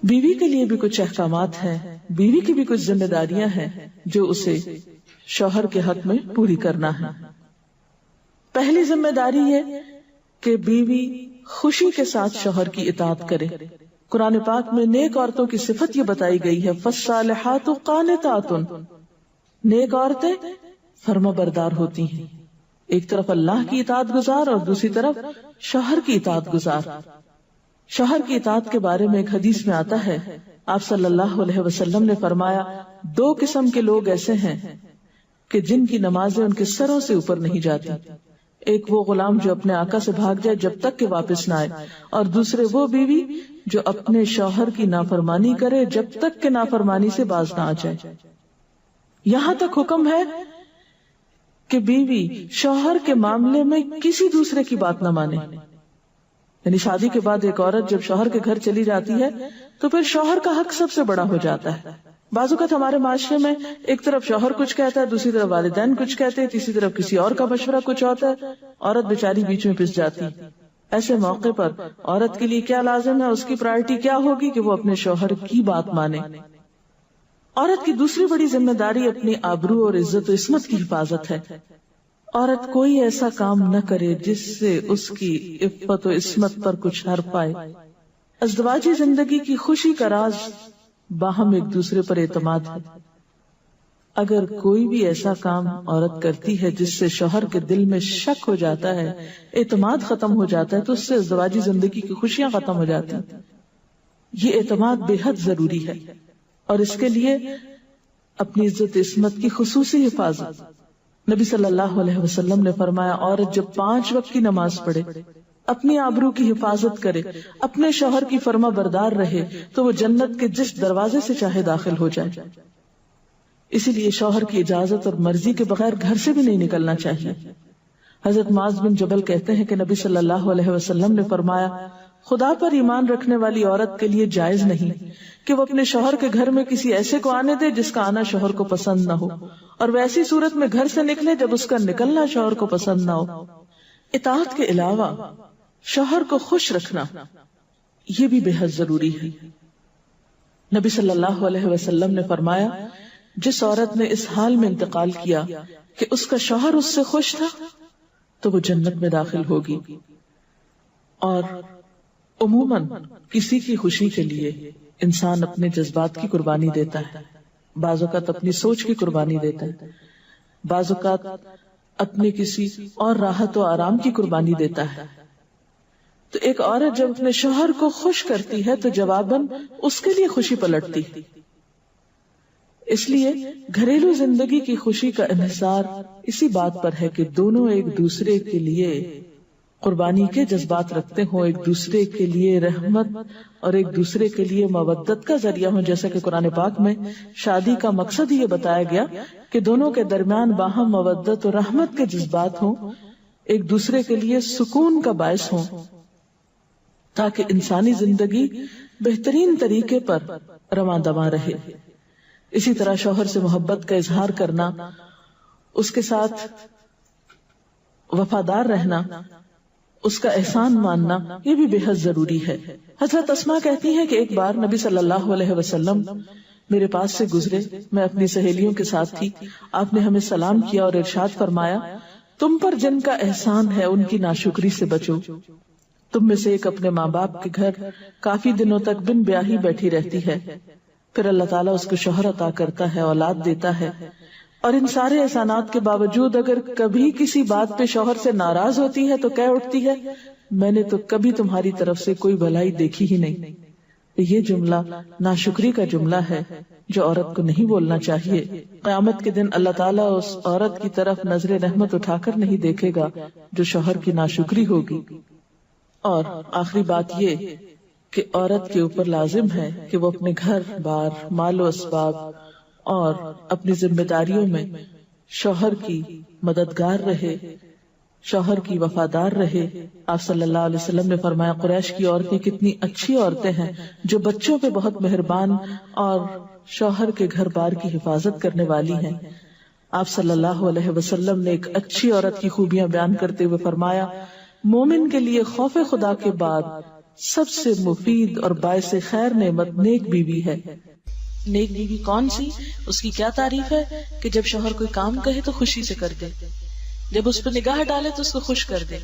بیوی کے لیے بھی کچھ احکامات ہیں، بیوی کی بھی کچھ ذمہ داریاں ہیں جو اسے شوہر کے حق میں پوری کرنا ہے۔ پہلی ذمہ داری یہ کہ بیوی خوشی کے ساتھ شوہر کی اطاعت کرے۔ قرآن پاک میں نیک عورتوں کی صفت یہ بتائی گئی ہے، فالصالحات قانتات، نیک عورتیں فرما بردار ہوتی ہیں، ایک طرف اللہ کی اطاعت گزار اور دوسری طرف شوہر کی اطاعت گزار۔ شوہر کی اطاعت کے بارے میں ایک حدیث میں آتا ہے، آپ صلی اللہ علیہ وسلم نے فرمایا، دو قسم کے لوگ ایسے ہیں کہ جن کی نمازیں ان کے سروں سے اوپر نہیں جاتی، ایک وہ غلام جو اپنے آقا سے بھاگ جائے جب تک کہ واپس نہ آئے، اور دوسرے وہ بیوی جو اپنے شوہر کی نافرمانی کرے جب تک کہ نافرمانی سے باز نہ آ جائے۔ یہاں تک حکم ہے کہ بیوی شوہر کے معاملے میں کسی دوسرے کی بات نہ مانے، یعنی شادی کے بعد ایک عورت جب شوہر کے گھر چلی جاتی ہے تو پھر شوہر کا حق سب سے بڑا ہو جاتا ہے۔ بعض اوقات ہمارے معاشرے میں ایک طرف شوہر کچھ کہتا ہے، دوسری طرف والدین کچھ کہتے ہیں، تیسری طرف کسی اور کا مشورہ کچھ ہوتا ہے، عورت بیچاری بیچ میں پھنس جاتی۔ ایسے موقع پر عورت کے لیے کیا لازم ہے، اس کی پرائرٹی کیا ہوگی کہ وہ اپنے شوہر کی بات مانے۔ عورت کی دوسری بڑی ذمہ داری اپنی آبرو اور عزت و عصمت کی حفاظت ہے۔ عورت کوئی ایسا کام نہ کرے جس سے اس کی عفت و عصمت پر کچھ حرف پائے۔ ازدواجی زندگی کی خوشی کا راز باہم ایک دوسرے پر اعتماد ہے۔ اگر کوئی بھی ایسا کام عورت کرتی ہے جس سے شوہر کے دل میں شک ہو جاتا ہے، اعتماد ختم ہو جاتا ہے، تو اس سے ازدواجی زندگی کی خوشیاں ختم ہو جاتی ہیں۔ یہ اعتماد بے حد ضروری ہے، اور اس کے لیے اپنی عزت عصمت کی خصوصی حفاظت۔ نبی صلی اللہ علیہ وسلم نے فرمایا، عورت جب 5 وقت کی نماز پڑھے، اپنی آبرو کی حفاظت کرے، اپنے شوہر کی فرما بردار رہے، تو وہ جنت کے جس دروازے سے چاہے داخل ہو جائے۔ اسی لیے شوہر کی اجازت اور مرضی کے بغیر گھر سے بھی نہیں نکلنا چاہیے۔ حضرت معاذ بن جبل کہتے ہیں کہ نبی صلی اللہ علیہ وسلم نے فرمایا، خدا پر ایمان رکھنے والی عورت کے لیے جائز نہیں کہ وہ اپنے شوہر کے گھر میں کسی ایسے کو آنے دے جس کا آنا شوہر کو پسند نہ ہو، اور ویسی صورت میں گھر سے نکلے جب اس کا نکلنا شوہر کو پسند نہ ہو۔ اطاعت کے علاوہ شوہر کو خوش رکھنا یہ بھی بے حد ضروری ہے۔ نبی صلی اللہ علیہ وسلم نے فرمایا، جس عورت نے اس حال میں انتقال کیا کہ اس کا شوہر اس سے خوش تھا تو وہ جنت میں داخل ہوگی۔ اور عموماً کسی کی خوشی کے لیے انسان اپنے جذبات کی قربانی دیتا ہے، بعض اوقات اپنی سوچ کی قربانی دیتا ہے، بعض اوقات اپنے کسی اور راحت و آرام کی قربانی دیتا ہے۔ تو ایک عورت جب اپنے شوہر کو خوش کرتی ہے تو جواباً اس کے لیے خوشی پلٹتی۔ اس لیے گھریلو زندگی کی خوشی کا انحصار اسی بات پر ہے کہ دونوں ایک دوسرے کے لیے قربانی کے جذبات رکھتے ہوں، ایک دوسرے کے لیے رحمت اور ایک دوسرے کے لیے مودت کا ذریعہ ہوں، جیسا کہ قرآن پاک میں شادی کا مقصد یہ بتایا گیا کہ دونوں کے درمیان باہم مودت اور رحمت کے جذبات ہوں، ایک دوسرے کے لیے سکون کا باعث ہوں، تاکہ انسانی زندگی بہترین طریقے پر رواں دواں رہے۔ اسی طرح شوہر سے محبت کا اظہار کرنا، اس کے ساتھ وفادار رہنا، اس کا احسان ماننا، یہ بھی بے حد ضروری ہے۔ حضرت اسماء کہتی ہیں کہ ایک بار نبی صلی اللہ علیہ وسلم میرے پاس سے گزرے، میں اپنی سہیلیوں کے ساتھ تھی، آپ نے ہمیں سلام کیا اور ارشاد فرمایا، تم پر جن کا احسان ہے ان کی ناشکری سے بچو۔ تم میں سے ایک اپنے ماں باپ کے گھر کافی دنوں تک بن بیاہی بیٹھی رہتی ہے، پھر اللہ تعالیٰ اس کو شوہر عطا کرتا ہے، اولاد دیتا ہے، اور ان سارے احسانات کے باوجود اگر کبھی کسی بات پہ شوہر سے ناراض ہوتی ہے تو کہہ اٹھتی ہے، میں نے تو کبھی تمہاری طرف سے کوئی بھلائی دیکھی ہی نہیں۔ یہ جملہ ناشکری کا جملہ ہے جو عورت کو نہیں بولنا چاہیے۔ قیامت کے دن اللہ تعالیٰ اس عورت کی طرف نظر رحمت اٹھا کر نہیں دیکھے گا جو شوہر کی ناشکری ہوگی۔ اور آخری بات یہ کہ عورت کے اوپر لازم ہے کہ وہ اپنے گھر بار، مال و اسباب اور اپنی ذمہ داریوں میں شوہر کی مددگار رہے، شوہر کی وفادار رہے۔ آپ صلی اللہ علیہ وسلم نے فرمایا، قریش کی عورتیں کتنی اچھی عورتیں ہیں جو بچوں پہ بہت مہربان اور شوہر کے گھر بار کی حفاظت کرنے والی ہیں۔ آپ صلی اللہ علیہ وسلم نے ایک اچھی عورت کی خوبیاں بیان کرتے ہوئے فرمایا، مومن کے لیے خوف خدا کے بعد سب سے مفید اور باعث خیر نعمت نیک بیوی ہے۔ نیک بیوی کون سی؟ اس کی کیا تعریف ہے کہ جب شوہر کوئی کام کہے تو خوشی سے کر دے، جب اس پہ نگاہ ڈالے تو اس کو خوش کر دے،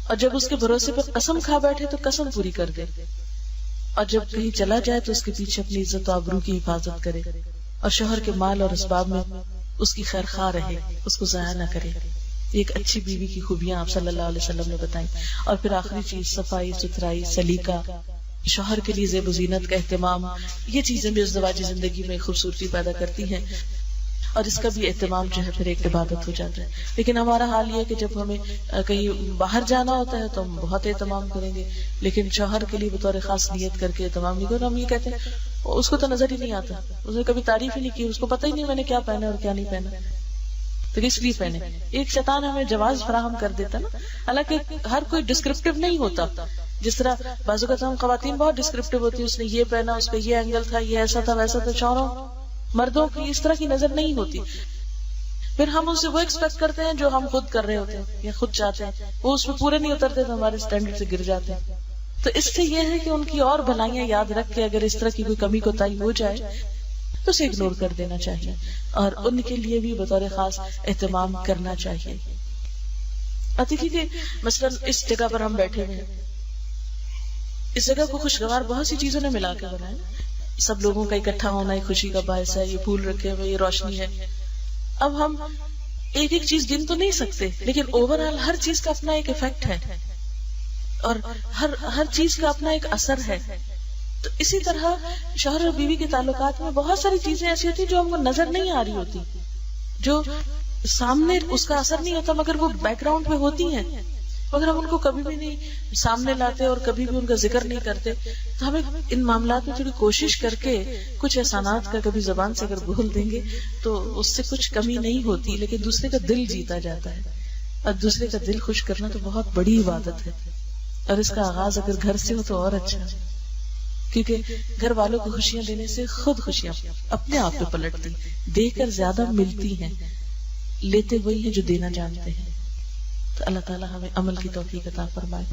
اور جب اس کے بھروسے پہ قسم کھا بیٹھے تو قسم پوری کر دے، اور جب کہیں چلا جائے تو اس کے پیچھے اپنی عزت و آبرو کی حفاظت کرے، اور شوہر کے مال اور اسباب میں اس کی خیر خواہ رہے، اس کو ضائع نہ کرے۔ ایک اچھی بیوی کی خوبیاں آپ صلی اللہ علیہ وسلم نے بتائیں۔ اور پھر آخری چیز صفائی ستھرائی، سلیقہ، شوہر کے لیے زیب و زینت کا اہتمام، یہ چیزیں بھی ازدواجی زندگی میں خوبصورتی پیدا کرتی ہیں، اور اس کا بھی اہتمام جو ہے پھر ایک عبادت ہو جاتا ہے۔ لیکن ہمارا حال یہ ہے کہ جب ہمیں کہیں باہر جانا ہوتا ہے تو ہم بہت اہتمام کریں گے، لیکن شوہر کے لیے بطور خاص نیت کر کے اہتمام نہیں کریں۔ ہم یہ کہتے ہیں اس کو تو نظر ہی نہیں آتا، اس نے کبھی تعریف ہی نہیں کی، اس کو پتہ ہی نہیں میں نے کیا پہنا اور کیا نہیں پہنا، تو کس لیے پہنے؟ ایک شیطان ہمیں جواز فراہم کر دیتا نا۔ حالانکہ ہر کوئی ڈسکرپٹیو نہیں ہوتا، جس طرح بعض اوقات ہم خواتین بہت ڈسکرپٹیو ہوتی ہیں، اس نے یہ پہنا، اس کا یہ اینگل تھا، یہ ایسا تھا ویسا تھا۔ شوہروں مردوں کی اس طرح کی نظر نہیں ہوتی، پھر ہم ان سے وہ ایکسپیکٹ کرتے ہیں جو ہم خود کر رہے ہوتے ہیں یا خود چاہتے ہیں، وہ اس میں پورے نہیں اترتے تو ہمارے اسٹینڈرڈ سے گر جاتے ہیں۔ تو اس سے یہ ہے کہ ان کی اور بھلائیاں یاد رکھ کے اگر اس طرح کی کوئی کمی کوتاہی ہو جائے تو اسے اگنور کر دینا چاہیے، اور ان کے لیے بھی بطور خاص اہتمام کرنا چاہیے۔ اور دیکھیے کہ مثلاً اس جگہ پر ہم بیٹھے ہوئے ہیں، اس جگہ کو خوشگوار بہت سی چیزوں نے ملا کے بنایا، سب لوگوں کا اکٹھا ہونا ایک خوشی کا باعث ہے، یہ پھول رکھے ہوئے، یہ روشنی ہے۔ اب ہم ایک ایک چیز گن تو نہیں سکتے، لیکن اوور آل ہر چیز کا اپنا ایک ایفیکٹ ہے، اور ہر چیز کا اپنا ایک اثر ہے۔ تو اسی طرح شوہر اور بیوی کے تعلقات میں بہت ساری چیزیں ایسی ہوتی جو ہم کو نظر نہیں آ رہی ہوتی، جو سامنے اس کا اثر نہیں ہوتا مگر وہ بیک گراؤنڈ پہ ہوتی ہیں، مگر ہم ان کو کبھی بھی نہیں سامنے لاتے اور کبھی بھی ان کا ذکر نہیں کرتے۔ تو ہمیں ان معاملات میں تھوڑی کوشش کر کے کچھ احسانات کا کبھی زبان سے اگر بول دیں گے تو اس سے کچھ کمی نہیں ہوتی، لیکن دوسرے کا دل جیتا جاتا ہے، اور دوسرے کا دل خوش کرنا تو بہت بڑی عبادت ہے، اور اس کا آغاز اگر گھر سے ہو تو اور اچھا ہے، کیونکہ گھر والوں کو خوشیاں دینے سے خود خوشیاں اپنے آپ پہ پلٹتی، دے کر زیادہ ملتی ہیں، لیتے وہی ہیں جو دینا جانتے ہیں۔ تو اللہ تعالیٰ ہمیں عمل کی توفیق عطا فرمائے۔